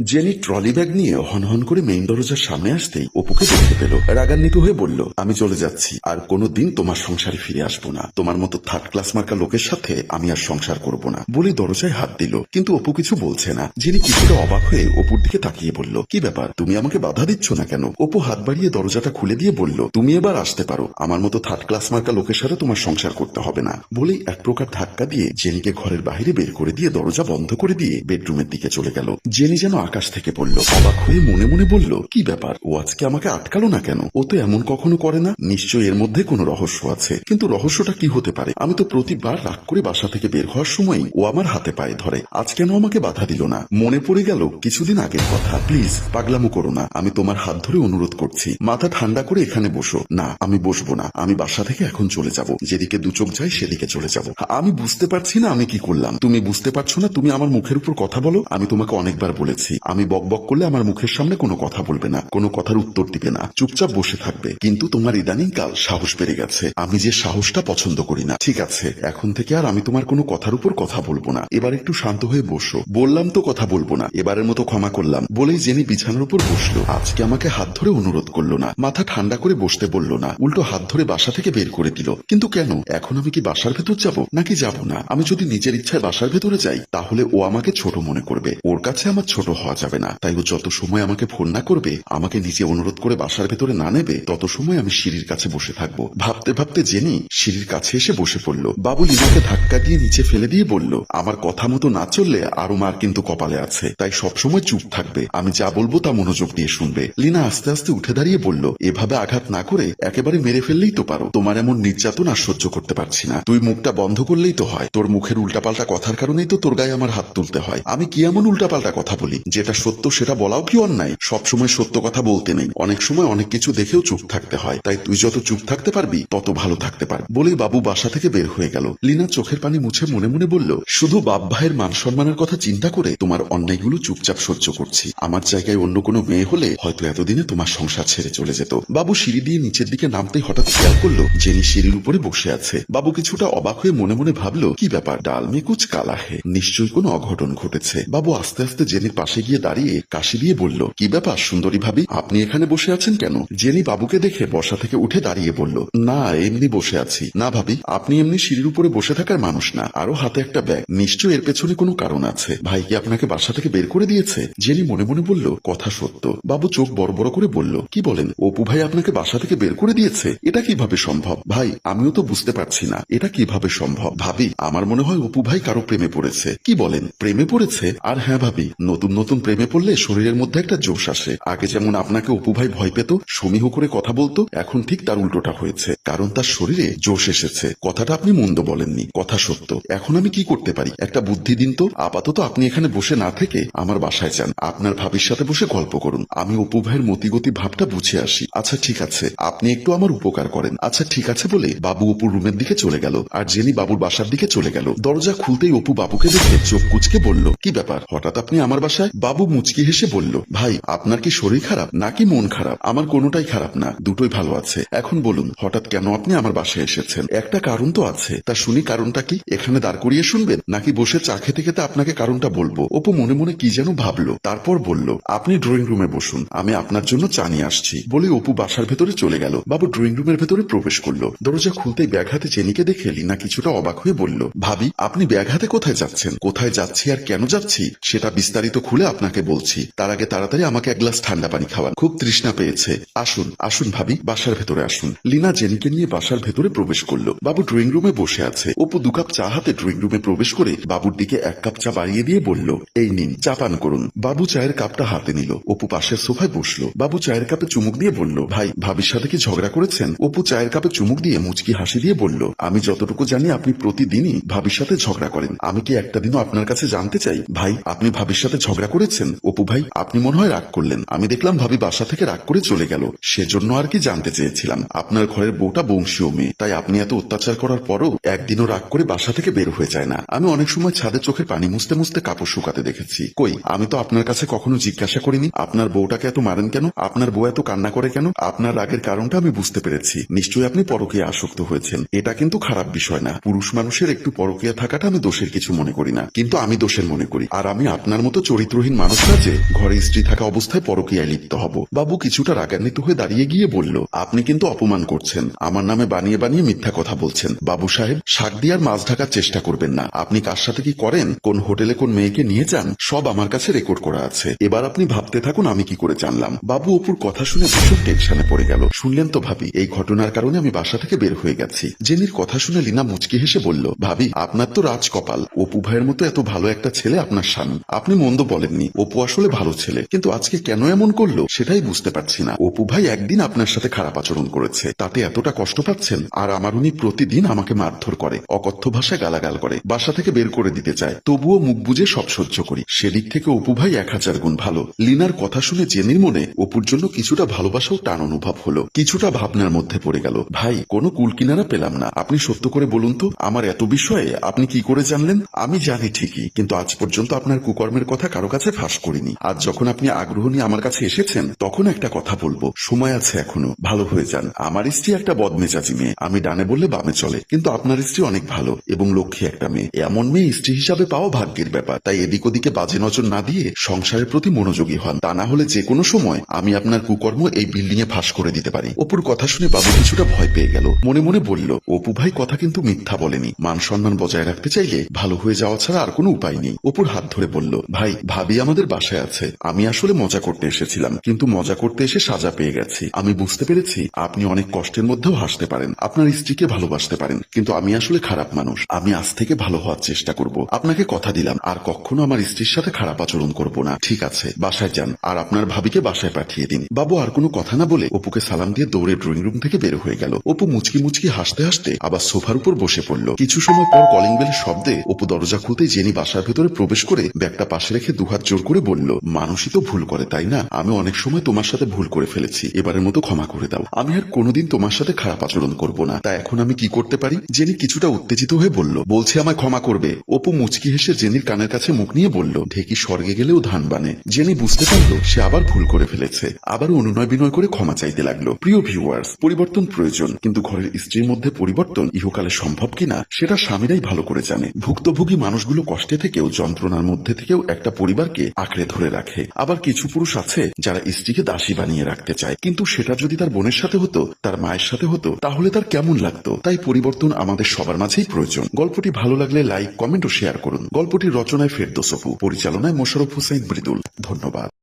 Jenny trolley bag নিয়ে হনহন করে main দরজার সামনে আসতেই অপুকে দেখতে পেল। রাগান্বিত হয়ে বলল, আমি চলে যাচ্ছি, আর কোনোদিন তোমার সংসারে ফিরে আসবো না। তোমার মতো থার্ড ক্লাস মার্কা লোকের সাথে আমি আর সংসার করব না বলে দরজায় হাত দিল। কিন্তু অপু কিছু বলছে না। জেনি কিছুটা অবাক হয়ে অপুর দিকে তাকিয়ে বলল, কি ব্যাপার, তুমি আমাকে বাধা দিচ্ছ না কেন? অপু হাত বাড়িয়ে দরজাটা খুলে দিয়ে বলল, তুমি এবার আসতে পারো, আমার মতো থার্ড ক্লাস মার্কা লোকের সাথে তোমার সংসার করতে হবে না। বলেই এক প্রকার ধাক্কা দিয়ে জেনিকে ঘরের বাইরে বের করে দিয়ে দরজা বন্ধ করে দিয়ে বেডরুমের দিকে চলে গেল। জেনি যেন আকাশ থেকে পড়ল। অবাক হয়ে মনে মনে বলল, কি ব্যাপার, ও আজকে আমাকে আটকালো না কেন? ও তো এমন কখনো করে না। নিশ্চয়ই এর মধ্যে কোনো রহস্য আছে, কিন্তু রহস্যটা কি হতে পারে? আমি তো প্রতিবার রাগ করে বাসা থেকে বের হওয়ার সময় ও আমার হাতে পায়ে ধরে, আজ কেন আমাকে বাধা দিল না? মনে পড়ে গেল কিছুদিন আগের কথা। প্লিজ পাগলামো করো না, আমি তোমার হাত ধরে অনুরোধ করছি, মাথা ঠান্ডা করে এখানে বসো। না, আমি বসবো না, আমি বাসা থেকে এখন চলে যাব, যেদিকে দু চোখ যায় সেদিকে চলে যাব। আমি বুঝতে পারছি না আমি কি করলাম। তুমি বুঝতে পারছো না? তুমি আমার মুখের উপর কথা বলো। আমি তোমাকে অনেকবার বলেছি, আমি বকবক করলে আমার মুখের সামনে কোনো কথা বলবে না, কোনো কথার উত্তর দিবে না, চুপচাপ বসে থাকবে। কিন্তু তোমার ইদানিং কাল সাহস বেড়ে গেছে, আমি যে সাহসটা পছন্দ করি না। ঠিক আছে, এখন থেকে আর আমি তোমার কোনো কথার উপর কথা বলবো না। এবার একটু শান্ত হয়ে বসো। বললাম তো কথা বলবো না, এবারের মতো ক্ষমা করলাম। বলেই জেনি বিছানার উপর বসলো। আজকে আমাকে হাত ধরে অনুরোধ করলো না, মাথা ঠান্ডা করে বসতে বললো না, উল্টো হাত ধরে বাসা থেকে বের করে দিল। কিন্তু কেন? এখন আমি কি বাসার ভেতর যাব নাকি যাব না? আমি যদি নিজের ইচ্ছায় বাসার ভেতরে যাই তাহলে ও আমাকে ছোট মনে করবে। ওর কাছে আমার ছোট হওয়া যাবে না। তাই ও যত সময় আমাকে ফোন না করবে, আমাকে নিজে অনুরোধ করে বাসার ভেতরে না নেবে, তত সময় আমি সিঁড়ির কাছে বসে থাকবো। ভাবতে ভাবতে জেনি সিঁড়ির কাছে এসে বসে পড়ল। বাবু লিনাকে ধাক্কা দিয়ে নিচে ফেলে দিয়ে বলল, আমার কথা মতো না চললে আরো মার কিন্তু কপালে আছে, তাই সবসময় চুপ থাকবে। আমি যা বলবো তা মনোযোগ দিয়ে শুনবে। লিনা আস্তে আস্তে উঠে দাঁড়িয়ে বলল, এভাবে আঘাত না করে একেবারে মেরে ফেললেই তো পারো। তোমার এমন নির্যাতন আর সহ্য করতে পারছি না। তুই মুখটা বন্ধ করলেই তো হয়। তোর মুখের উল্টাপাল্টা কথার কারণেই তো তোর গায়ে আমার হাত তুলতে হয়। আমি কি এমন উল্টাপাল্টা কথা বলি? যেটা সত্য সেটা বলাও কি অন্যায়? সবসময় সত্য কথা বলতে নেই, অনেক সময় অনেক কিছু দেখেও চুপ থাকতে হয়। তাই তুই যত চুপ থাকতে পারবি তত ভালো থাকতে পারবি। বলেই বাবু বাসা থেকে বের হয়ে গেল। লিনা চোখের পানি মুছে মনে মনে বলল, শুধু বাপ ভাইয়ের মান সম্মানের কথা চিন্তা করে তোমার অন্যায়গুলো চুপচাপ সহ্য করছি। আমার জায়গায় অন্য কোনো মেয়ে হলে হয়তো এতদিনে তোমার সংসার ছেড়ে চলে যেত। বাবু সিঁড়ি দিয়ে নিচের দিকে নামতেই হঠাৎ খেয়াল করলো জেনি সিঁড়ির উপরে বসে আছে। বাবু কিছুটা অবাক হয়ে মনে মনে ভাবলো, কি ব্যাপার, ডাল মে কুচ কালা হে, নিশ্চয়ই কোনো অঘটন ঘটেছে। বাবু আস্তে আস্তে জেনির পাশে গিয়ে দাঁড়িয়ে কাশি দিয়ে বলল, কি ব্যাপার সুন্দরী ভাবি, আপনি এখানে বসে আছেন কেন? জেনি বাবুকে দেখে বসা থেকে উঠে দাঁড়িয়ে বলল, না এমনি বসে আছি। না ভাবি, আপনি এমনি সিঁড়ির উপরে বসে থাকার মানুষ না, আরো হাতে একটা ব্যাগ, নিশ্চয় এর পেছনে কোনো কারণ আছে। ভাই কি আপনাকে বাসা থেকে বের করে দিয়েছে? জেনি মনে মনে বলল, কথা সত্য। বাবু চোখ বড় বড় করে বলল, কি বলেন? অপু ভাই আপনাকে বাসা থেকে বের করে দিয়েছে? এটা কিভাবে সম্ভব? ভাই আমিও তো বুঝতে পারছি না এটা কিভাবে সম্ভব। ভাবি আমার মনে হয় অপু ভাই কারো প্রেমে পড়েছে। কি বলেন, প্রেমে পড়েছে? আর হ্যাঁ ভাবি, নতুন নতুন প্রেমে পড়লে শরীরের মধ্যে একটা জোশ আসে। আগে যেমন আপনাকে অপু ভাই ভয় পেত, সমীহ করে কথা বলতো, এখন ঠিক তার উল্টোটা হয়েছে, কারণ তার শরীরে জোশ এসেছে। কথাটা আপনি মন্দ বলেননি, কথা সত্য। এখন আমি কি করতে পারি? একটা বুদ্ধি দিন তো। আপাতত আপনি এখানে বসে না থেকে আমার বাসায় যান, আপনার ভাবির সাথে বসে গল্প করুন, আমি অপু ভাইয়ের মতিগতি ভাবটা বুঝে আসি। আচ্ছা ঠিক আছে, আপনি একটু আমার উপকার করেন। আচ্ছা ঠিক আছে বলে বাবু অপুর রুমের দিকে চলে গেল, আর জেনি বাবুর বাসার দিকে চলে গেল। দরজা খুলতেই অপু বাবুকে দেখে চোখ কুচকে বলল, কি ব্যাপার, হঠাৎ আপনি আমার বাসায়? বাবু মুচকি হেসে বলল, ভাই আপনার কি শরীর খারাপ নাকি মন খারাপ? আমার কোনোটাই খারাপ না, দুটোই ভালো আছে। এখন বলুন হঠাৎ কেন আপনি আমার বাসায় এসেছেন? একটা কারণ তো আছে, তা শুনি কারণটা কি? এখানে দাঁড় করিয়ে শুনবেন নাকি বসে চা খেতে খেতে আপনাকে কারণটা বলবো? অপু মনে মনে কি যেন ভাবলো, তারপর বলল, আপনি ড্রয়িং রুমে বসুন, আমি আপনার জন্য চা নিয়ে আসছি। বলে অপু বাসার ভেতরে চলে গেল। বাবু ড্রয়িং রুমের ভেতরে প্রবেশ করলো। দরজা খুলতেই ব্যাগ হাতে জেনিকে দেখে লিনা কিছুটা অবাক হয়ে বলল, ভাবি আপনি ব্যাগ হাতে কোথায় যাচ্ছেন? কোথায় যাচ্ছি আর কেন যাচ্ছি সেটা বিস্তারিত খুলে আপনাকে বলছি। তার আগে তাড়াতাড়ি আমাকে এক গ্লাস ঠান্ডা পানি খাওয়ান, খুব তৃষ্ণা পেয়েছে। আসুন আসুন ভাবি, বাসার ভেতরে আসুন। লিনা জেনিকে নিয়ে বাসার ভেতরে প্রবেশ করলো। বাবু ড্রয়িং রুমে বসে আছে। অপু 2 কাপ চা হাতে ড্রয়িং রুমে প্রবেশ করে বাবুর দিকে 1 কাপ চা বাড়িয়ে দিয়ে বলল, এই নিন চা পান করুন। বাবু চায়ের কাপটা হাতে নিল। অপু পাশের সোফায় বসলো। বাবু চায়ের কাপে চুমুক দিয়ে বলল, ভাই ভাবির সাথে কি ঝগড়া করেছেন? অপু চায়ের কাপে চুমুক দিয়ে মুচকি হাসি দিয়ে বলল, আমি যতটুকু জানি আপনি প্রতিদিনই ভাবির সাথে ঝগড়া করেন। আমি কি একটা দিনও আপনার কাছে জানতে চাই ভাই আপনি ভাবির সাথে ঝগড়া করেছেন? অপু ভাই আপনি মনে হয় রাগ করলেন। আমি দেখলাম ভাবি বাসা থেকে রাগ করে চলে গেল, সেজন্য আর কি জানতে চেয়েছিলাম। আপনার ঘরের বউটা বংশীয় মেয়ে, তাই আপনি এত অত্যাচার করার পরও একদিনও রাগ করে বাসা থেকে বের হয়ে যায় না। আমি অনেক সময় ছাদে চোখের পানি মুছতে মুছতে কাপড় শুকাতে দেখেছি। কই আমি তো আপনার কাছে কখনো জিজ্ঞাসা করিনি আপনার বউটাকে এত মারেন কেন, আপনার বউ এত কান্না করে কেন? আপনার রাগের কারণটা আমি বুঝতে পেরেছি, নিশ্চয়ই আপনি পরকীয়া আসক্ত হয়েছেন। এটা কিন্তু খারাপ বিষয় না, পুরুষ মানুষের একটু পরকীয়া থাকাটা আমি দোষের কিছু মনে করি না, কিন্তু আমি দোষের মনে করি। আর আমি আপনার মতো চরিত্রহীন দায়িত্বহীন মানুষরা যে ঘরে স্ত্রী থাকা অবস্থায় পরকীয়ায় লিপ্ত হব। বাবু কিছুটা রাগান্বিত হয়ে দাঁড়িয়ে গিয়ে বলল, আপনি কিন্তু অপমান করছেন, আমার নামে বানিয়ে বানিয়ে মিথ্যা কথা বলছেন। বাবু সাহেব, শাক দিয়ে আর মাছ ঢাকার চেষ্টা করবেন না। আপনি কার সাথে কি করেন, কোন হোটেলে কোন মেয়েকে নিয়ে যান, সব আমার কাছে রেকর্ড করা আছে। এবার আপনি ভাবতে থাকুন আমি কি করে জানলাম। বাবু অপুর কথা শুনে ভীষণ টেনশনে পড়ে গেল। শুনলেন তো ভাবি, এই ঘটনার কারণে আমি বাসা থেকে বের হয়ে গেছি। জেনির কথা শুনে লীনা মুচকি হেসে বলল, ভাবি আপনার তো রাজকপাল, অপু ভাইয়ের মতো এত ভালো একটা ছেলে আপনার স্বামী। আপনি মন্দ বলেননি, অপু আসলে ভালো ছেলে, কিন্তু আজকে কেন এমন করলো সেটাই বুঝতে পারছি না। অপু ভাই একদিন আপনার সাথে খারাপ আচরণ করেছে, তাতে এতটা কষ্ট পাচ্ছেন, আর আমার উনি প্রতিদিন আমাকে মারধর করে, অকথ্য ভাষায় গালাগাল করে, বাসা থেকে বের করে দিতে চায়, তবুও মুখ বুজে সব সহ্য করি। সেদিক থেকে অপু ভাই 1000 গুণ ভালো। লিনার কথা শুনে জেনির মনে অপুর জন্য কিছুটা ভালোবাসা ও টান অনুভব হলো। কিছুটা ভাবনার মধ্যে পড়ে গেল। ভাই, কোনো কুল কিনারা পেলাম না, আপনি সত্য করে বলুন তো, আমার এত বিষয়ে আপনি কি করে জানলেন? আমি জানি ঠিকই, কিন্তু আজ পর্যন্ত আপনার কুকর্মের কথা কারো কাছে ফাঁস করিনি। আজ যখন আপনি আগ্রহ নিয়ে আমার কাছে এসেছেন, তখন একটা কথা বলবো, সময় আছে এখনো, ভালো হয়ে যান। আমার স্ত্রী একটা বদমেজাজি মেয়ে, আমি ডানে বললে বামে চলে, কিন্তু আপনার স্ত্রী অনেক ভালো এবং লক্ষ্মী একটা মেয়ে। এমন মেয়ে স্ত্রী হিসাবে পাওয়া ভাগ্যের ব্যাপার। তাই এদিক ওদিকে বাজে নজর না দিয়ে সংসারের প্রতি মনোযোগী হন, তা না হলে যে কোনো সময় আমি আপনার কুকর্ম এই বিল্ডিং এ ফাঁস করে দিতে পারি। অপুর কথা শুনে বাবু কিছুটা ভয় পেয়ে গেল। মনে মনে বলল, অপু ভাই কথা কিন্তু মিথ্যা বলেনি, মান সম্মান বজায় রাখতে চাইলে ভালো হয়ে যাওয়া ছাড়া আর কোনো উপায় নেই। অপুর হাত ধরে বলল, ভাই, ভাবি আমাদের বাসায় আছে, আমি আসলে মজা করতে এসেছিলাম, কিন্তু মজা করতে এসে সাজা পেয়ে গেছি। আমি বুঝতে পেরেছি আপনি অনেক কষ্টের মধ্যেও হাসতে পারেন, আপনার স্ত্রীকে ভালোবাসতে পারেন, কিন্তু আমি আসলে খারাপ মানুষ। আমি আজ থেকে ভালো হওয়ার চেষ্টা করব। আপনাকে কথা দিলাম আর কখনো আমার স্ত্রীর সাথে খারাপ আচরণ করব না। ঠিক আছে, বাসায় যান আর আপনার ভাবিকে বাসায় পাঠিয়ে দিন। বাবু আর কোনো কথা না বলে অপুকে সালাম দিয়ে দৌড়ে ড্রয়িং রুম থেকে বের হয়ে গেল। অপু মুচকি মুচকি হাসতে হাসতে আবার সোফার উপর বসে পড়ল। কিছু সময় পর কলিং বেলের শব্দে অপু দরজা খুলতেই জেনি বাসার ভেতরে প্রবেশ করে ব্যাগটা পাশে রেখে দুহাত জোর করে বলল, মানুষই তো ভুল করে তাই না? আমি অনেক সময় তোমার সাথে ভুল করে ফেলেছি, এবারের মতো ক্ষমা করে দাও। আমি আর কোনোদিন তোমার সাথে খারাপ আচরণ করব না। তা এখন আমি কি করতে পারি? জেনি কিছুটা উত্তেজিত হয়ে বলল, বলছি আমায় ক্ষমা করবে। অপু মুচকি হেসে জেনির কানের কাছে মুখ নিয়ে বলল, ঢেকি স্বর্গে গেলেও ধান বানে। জেনি বুঝতে পারলো সে আবার ভুল করে ফেলেছে, আবারও অনুনয় বিনয় করে ক্ষমা চাইতে লাগলো। প্রিয় ভিউয়ার্স, পরিবর্তন প্রয়োজন, কিন্তু ঘরের স্ত্রীর মধ্যে পরিবর্তন ইহকালে সম্ভব কিনা সেটা স্বামীরাই ভালো করে জানে। ভুক্তভোগী মানুষগুলো কষ্টে থেকেও, যন্ত্রণার মধ্যে থেকেও একটা পরিবারকে আঁকড়ে ধরে রাখে। আবার কিছু পুরুষ আছে যারা স্ত্রীকে দাসী বানিয়ে রাখতে চায়, কিন্তু সেটা যদি তার বোনের সাথে হতো, তার মায়ের সাথে হতো, তাহলে তার কেমন লাগতো? তাই পরিবর্তন আমাদের সবার মাঝেই প্রয়োজন। গল্পটি ভালো লাগলে লাইক, কমেন্ট ও শেয়ার করুন। গল্পটির রচনায় ফেরদৌস অপু, পরিচালনায় মোশাররফ হোসেন মৃদুল। ধন্যবাদ।